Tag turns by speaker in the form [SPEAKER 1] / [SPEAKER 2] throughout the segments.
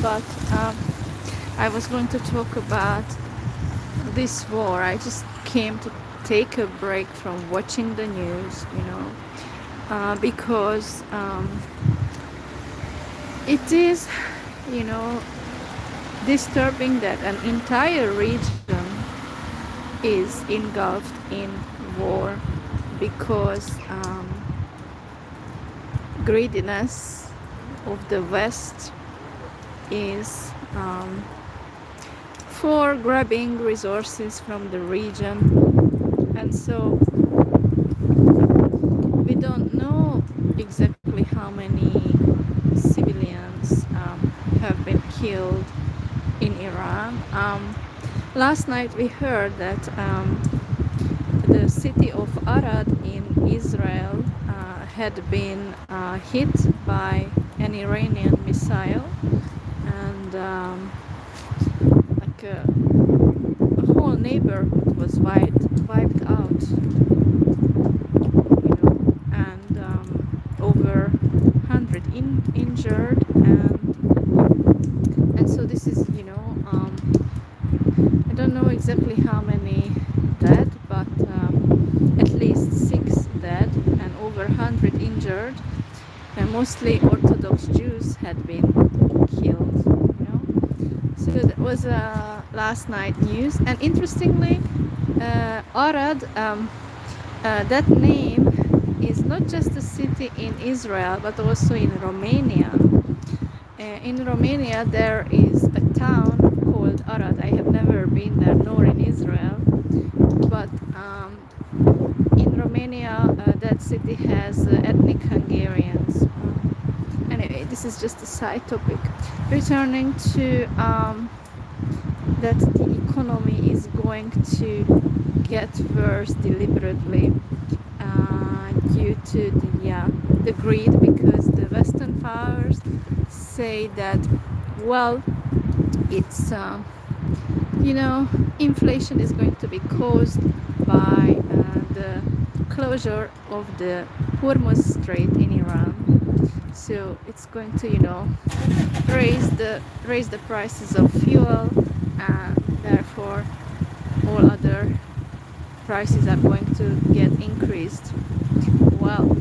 [SPEAKER 1] but um, I was going to talk about this war. I just came to take a break from watching the news, because it is, you know, disturbing that an entire region is engulfed in war because greediness of the West is for grabbing resources from the region. And so we don't know exactly how many civilians have been killed in Iran. Last night we heard that the city of Arad in Israel had been hit by an Iranian missile, and a whole neighborhood was wiped out, and over 100 injured, and so this is, I don't know exactly how many dead, but at least 6 dead and over 100 injured, and mostly Orthodox Jews had been killed. So that was last night news. And interestingly, Arad, that name is not just a city in Israel, but also in Romania. In Romania, there is a town called Arad. I have never been there, nor in Israel. But in Romania, that city has ethnic Hungarians. Anyway, this is just a side topic. Returning to that the economy is going to get worse deliberately due to the greed, because the Western powers say that, well, it's inflation is going to be caused by the closure of the Hormuz Strait in Iran. So it's going to raise the prices of fuel, and therefore all other prices are going to get increased. Well,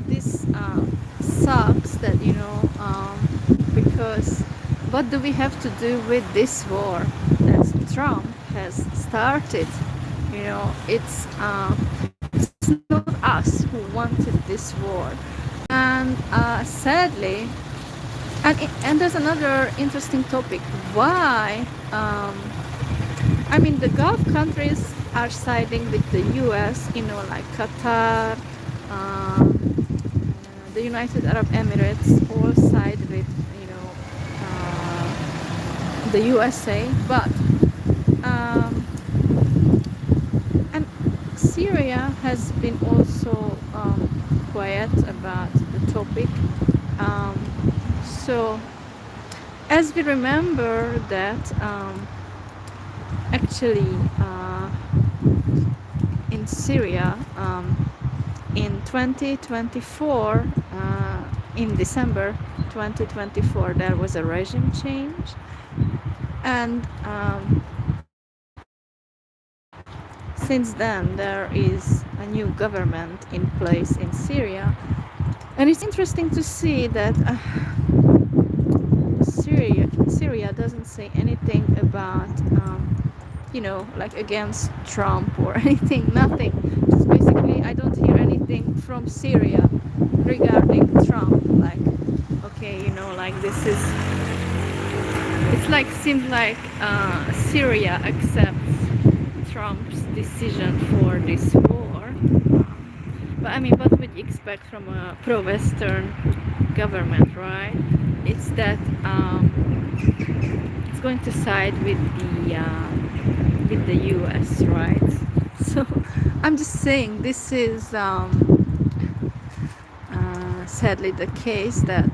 [SPEAKER 1] this sucks that because what do we have to do with this war that Trump has started? It's not us who wanted this war, and sadly, and there's another interesting topic. Why? The Gulf countries are siding with the U.S. Like Qatar, the United Arab Emirates, all side with the USA, but and Syria has been also quiet about the topic. So as we remember that actually in Syria in 2024, in December 2024, there was a regime change, and since then there is a new government in place in Syria. And it's interesting to see that Syria doesn't say anything about like against Trump or anything, nothing. Just basically I don't hear anything from Syria regarding Trump, like, okay, like this is, it's like, seems like Syria accepts Trump's decision for this war. But what would you expect from a pro-Western government, right? It's that it's going to side with the US, right? So I'm just saying this is sadly the case, that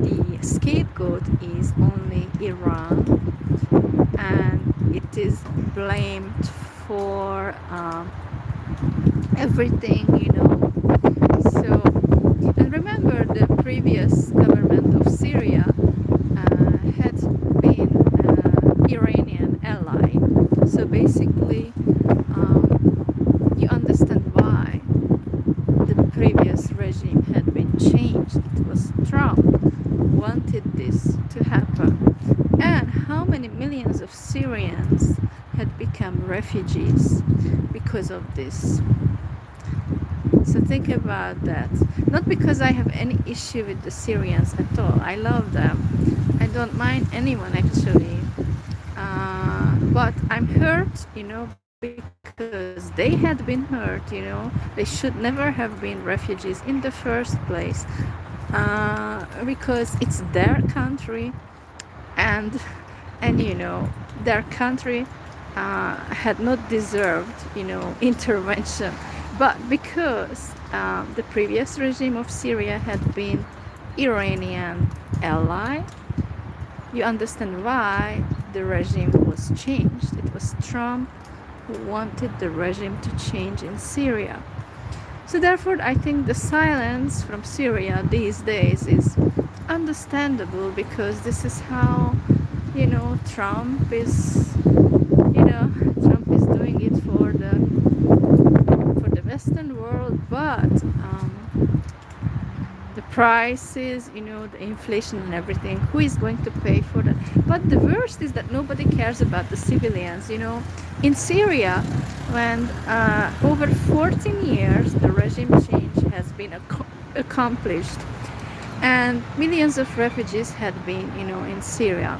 [SPEAKER 1] the scapegoat is only Iran, and it is blamed for everything, So, and remember, the previous government of Syria had been Iranian ally. So basically, you understand why the previous regime had been changed. It was Trump who wanted this to happen. And how many millions of Syrians had become refugees because of this. So think about that. Not because I have any issue with the Syrians at all. I love them. I don't mind anyone actually. But I'm hurt, because they had been hurt, They should never have been refugees in the first place. Because it's their country, and their country had not deserved, intervention. But because the previous regime of Syria had been Iranian ally, you understand why the regime was changed. It was Trump who wanted the regime to change in Syria. So therefore, I think the silence from Syria these days is understandable, because this is how, Trump is, Trump is doing it for the Western world, but the prices, the inflation and everything, who is going to pay for that? But the worst is that nobody cares about the civilians. In Syria, when over 14 years the regime change has been accomplished, and millions of refugees had been, in Syria,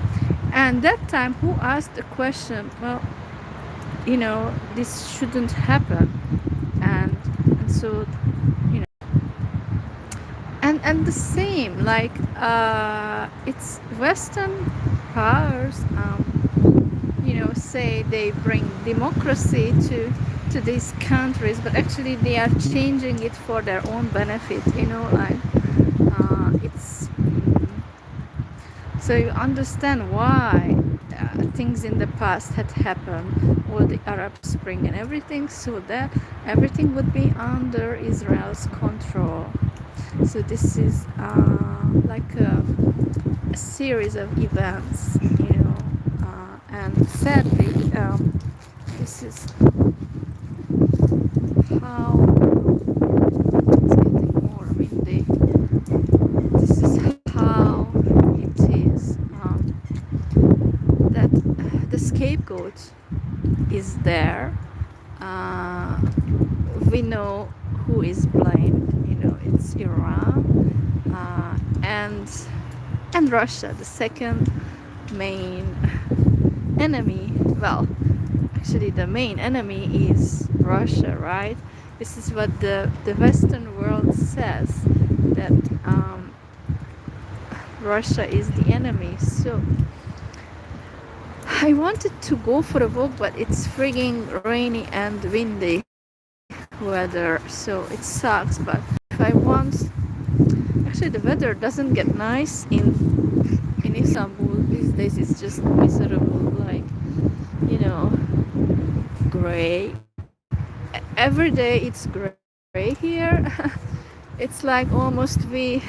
[SPEAKER 1] and that time who asked the question, well, this shouldn't happen, and so, and the same, like it's Western powers, say they bring democracy to these countries, but actually they are changing it for their own benefit, like it's so you understand why things in the past had happened, all the Arab Spring and everything, so that everything would be under Israel's control. So this is like a series of events, and sadly, this is how it's getting more windy. This is how it is, that the scapegoat is there. We know who is blamed. It's Iran and Russia, the second main enemy. Well, actually the main enemy is Russia, right? This is what the Western world says, that Russia is the enemy. So I wanted to go for a walk, but it's frigging rainy and windy weather, so it sucks. But if I want, actually the weather doesn't get nice in Istanbul these days. It's just miserable, like, gray. Every day it's gray here. It's like almost I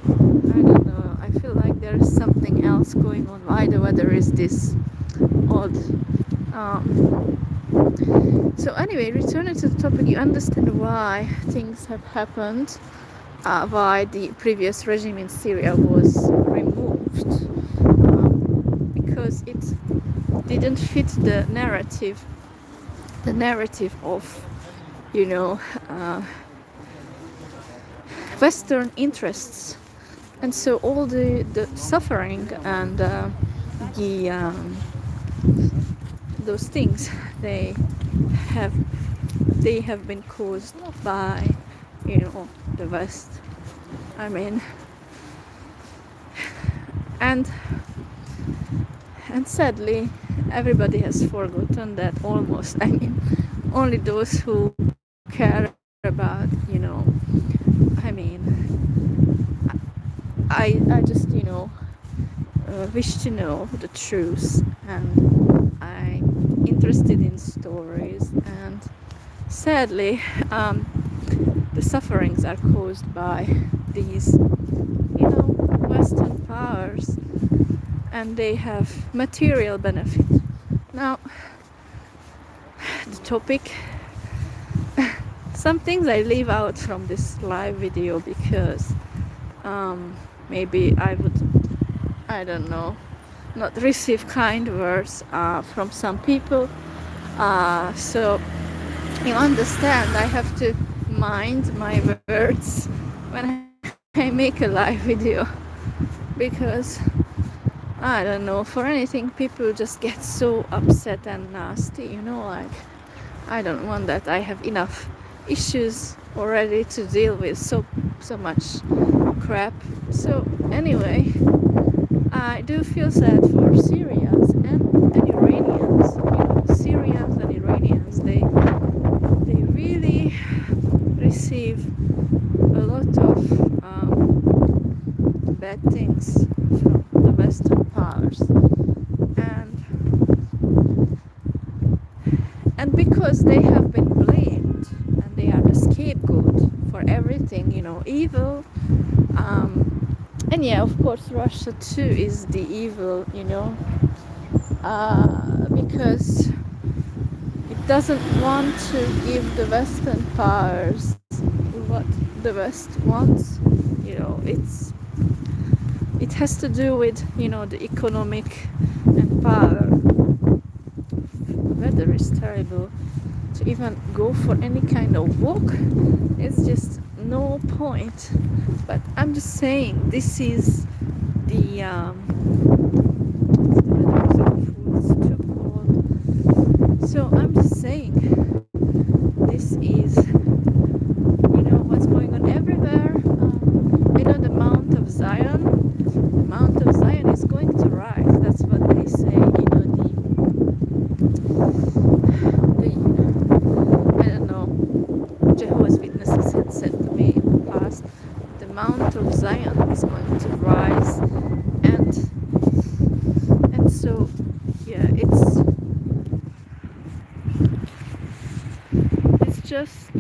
[SPEAKER 1] don't know, I feel like there's something else going on, why the weather is this odd. So anyway, returning to the topic, you understand why things have happened, why the previous regime in Syria was removed, because it didn't fit the narrative of, Western interests, and so all the suffering and those things, they have been caused by, the West. I mean, and sadly everybody has forgotten that, almost. I mean, only those who care about, I mean, I just, wish to know the truth, and I'm interested in stories, and sadly the sufferings are caused by these and they have material benefit. Now, the topic, some things I leave out from this live video because maybe I would, I don't know, not receive kind words from some people. So you understand, I have to mind my words when I make a live video, because I don't know, for anything people just get so upset and nasty, you know, like I don't want that. I have enough issues already to deal with, so much crap. So anyway, I do feel sad for Syrians and Iranians. You know, Syrians and Iranians, they really receive a lot of bad things from the Western powers, and because they have been blamed and they are the scapegoat for everything, you know, evil. And yeah, of course, Russia too is the evil, you know, because it doesn't want to give the Western powers what the West wants. You know, it has to do with, you know, the economic and power. Weather is terrible. To even go for any kind of walk, it's just no point. But I'm just saying, this is the it's too cold. So I'm just saying, this is, you know, what's going on everywhere. You know, the Mount of Zion. The Mount of Zion is going to rise. That's what they say. You know, I don't know, Jehovah's Witnesses had said to me in the past, the Mount of Zion is going to rise, and so yeah, it's just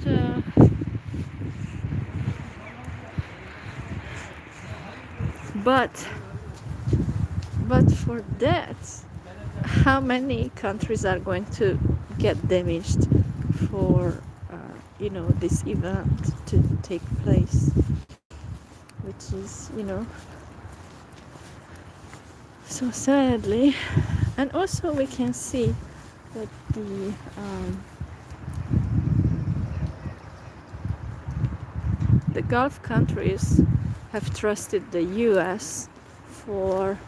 [SPEAKER 1] but for that, how many countries are going to get damaged for you know, this event to take place, which is, you know, so sadly. And also we can see that the Gulf countries have trusted the US for,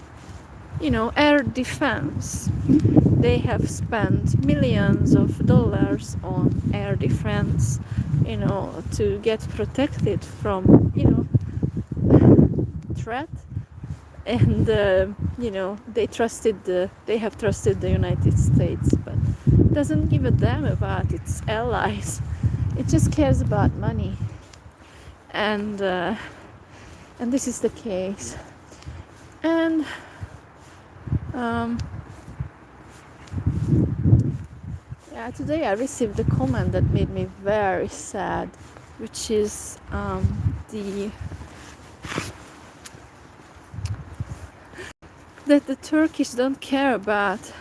[SPEAKER 1] you know, air defense. They have spent millions of dollars on air defense, you know, to get protected from, you know, threat. And you know, they have trusted the United States, but doesn't give a damn about its allies. It just cares about money, and this is the case. And yeah, today I received a comment that made me very sad, which is that the Turkish don't care about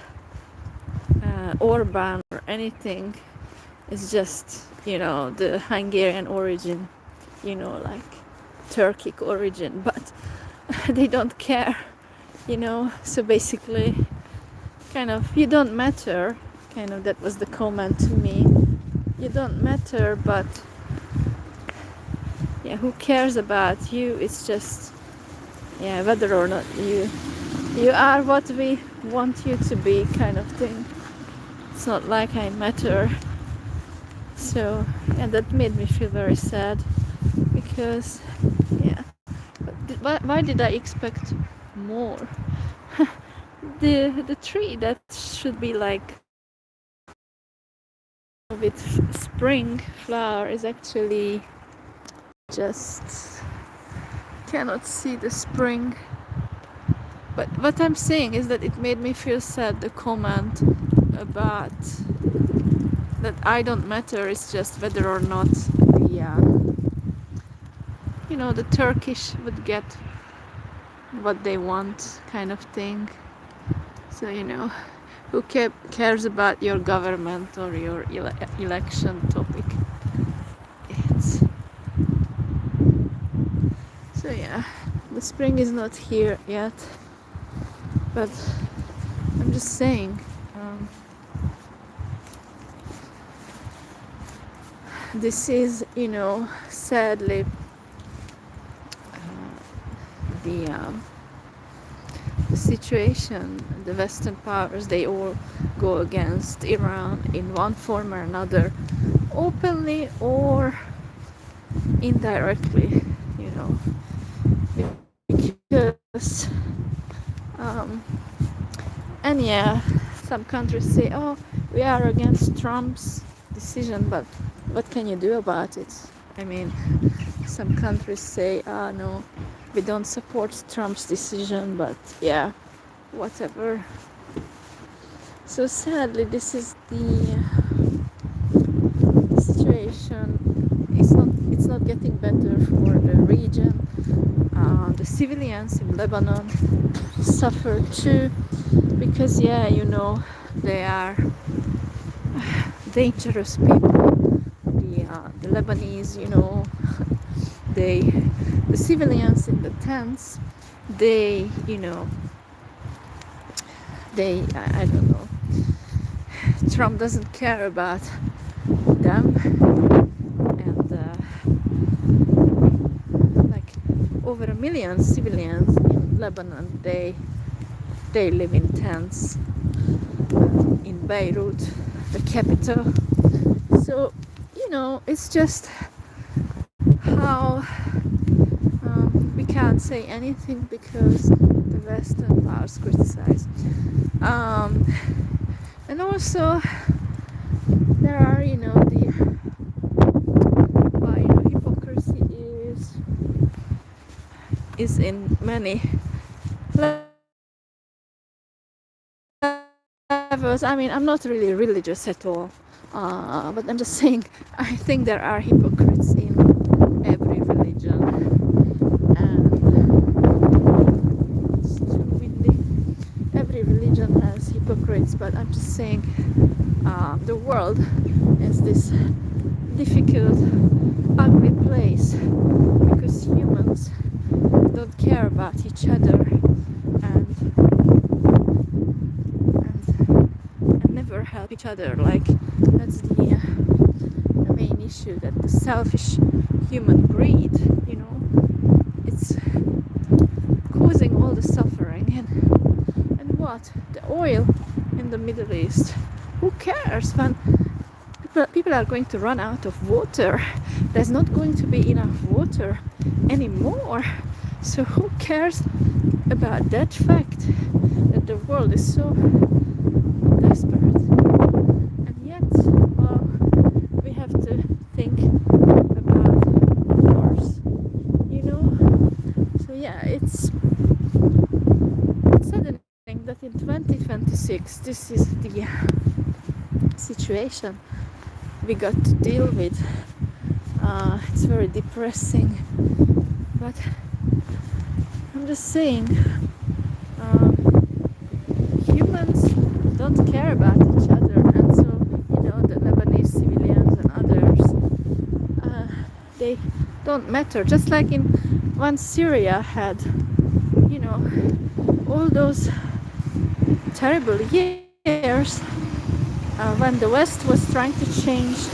[SPEAKER 1] Orban or anything. It's just, you know, the Hungarian origin, you know, like Turkic origin, but they don't care, you know. So basically, kind of, you don't matter, kind of, that was the comment to me. You don't matter, but yeah, who cares about you? It's just, yeah, whether or not you are what we want you to be, kind of thing. It's not like I matter. So yeah, that made me feel very sad, because yeah, but why did I expect more? the tree that should be like with spring flower is actually just cannot see the spring. But what I'm saying is that it made me feel sad, the comment about that I don't matter. It's just whether or not the you know, the Turkish would get what they want, kind of thing. So, you know, who cares about your government or your election topic? It's so yeah, the spring is not here yet, but I'm just saying, this is, you know, sadly, the the situation. The Western powers, they all go against Iran in one form or another, openly or indirectly, you know, because and yeah, some countries say, oh, we are against Trump's decision, but what can you do about it? I mean, some countries say, ah, no, we don't support Trump's decision, but yeah, whatever. So sadly, this is the situation. It's not getting better for the region. The civilians in Lebanon suffer too, because yeah, you know, they are dangerous people. The Lebanese, you know, the civilians in the tents, they, you know, I don't know, Trump doesn't care about them, and like over 1 million civilians in Lebanon, they live in tents in Beirut, the capital. So, you know, it's just how we can't say anything because the Western powers criticize. And also, there are, you know, you know, hypocrisy is in many levels. I mean, I'm not really religious at all, but I'm just saying, I think there are hypocrites in every religion, and it's too windy. Every religion has hypocrites, but I'm just saying, the world is this difficult, ugly place because humans don't care about each other and never help each other. Like, that's the main issue, that the selfish human greed, you know, it's causing all the suffering. And what, the oil in the Middle East, who cares when people are going to run out of water? There's not going to be enough water anymore. So who cares about that fact, that the world is so desperate? And yet, well, we have to think about wars, you know? So yeah, it's saddening that in 2026 this is the situation we got to deal with. It's very depressing, but I'm just saying, humans don't care about each other, and so, you know, the Lebanese civilians and others, they don't matter. Just like when Syria had, you know, all those terrible years, when the West was trying to change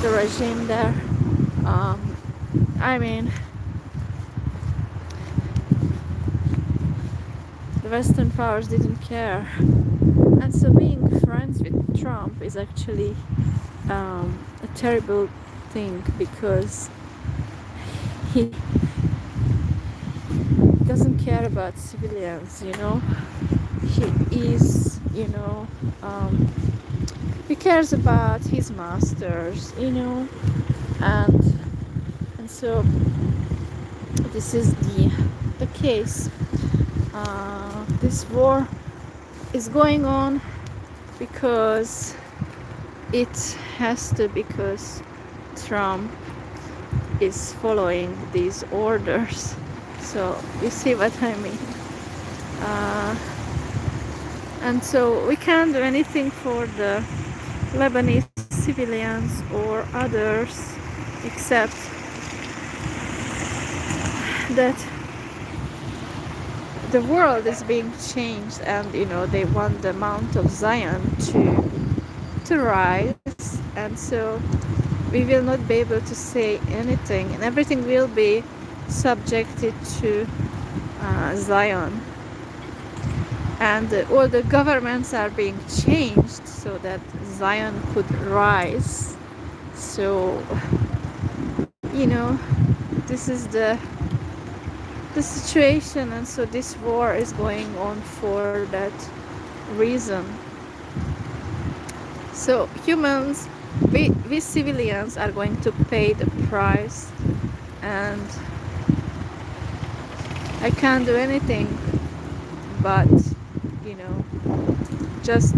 [SPEAKER 1] the regime there. I mean, the Western powers didn't care, and so being friends with Trump is actually a terrible thing, because he doesn't care about civilians, you know. He is, you know, he cares about his masters, you know, and so this is the case. This war is going on because it has to, because Trump is following these orders. So you see what I mean. uh, and so we can't do anything for the Lebanese civilians or others except that the world is being changed, and they want the Mount of Zion to rise, and so we will not be able to say anything, and everything will be subjected to Zion, and all the governments are being changed so that Zion could rise. So this is the situation, and so this war is going on for that reason. So humans, we civilians are going to pay the price, and I can't do anything but just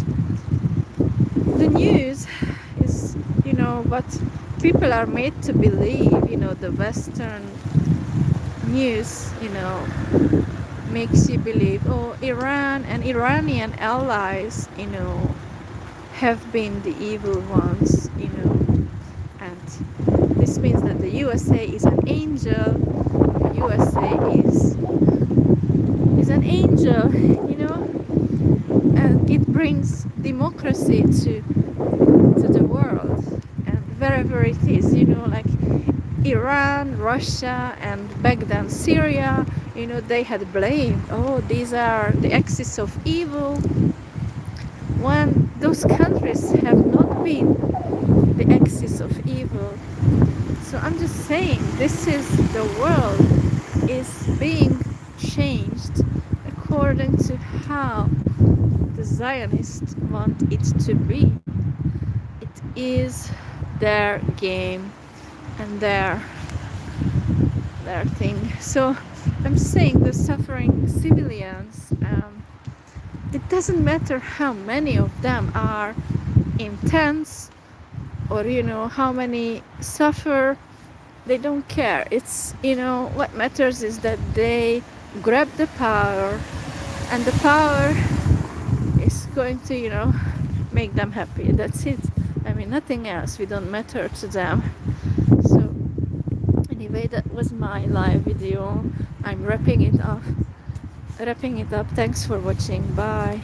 [SPEAKER 1] the news is what people are made to believe. The Western news makes you believe, oh, Iran and Iranian allies have been the evil ones, and this means that the USA is an angel. The USA is an angel, and it brings democracy to the world. And wherever it is, like Iran, Russia, and back then Syria, they had blamed, oh, these are the axis of evil, when those countries have not been the axis of evil. So I'm just saying, this is the world is being changed according to how the Zionists want it to be. It is their game and their thing. So I'm saying the suffering civilians, it doesn't matter how many of them are intense, or how many suffer. They don't care. It's what matters is that they grab the power, and the power is going to make them happy. That's it. I mean, nothing else. We don't matter to them. So anyway, that was my live video. I'm wrapping it up. Thanks for watching. Bye.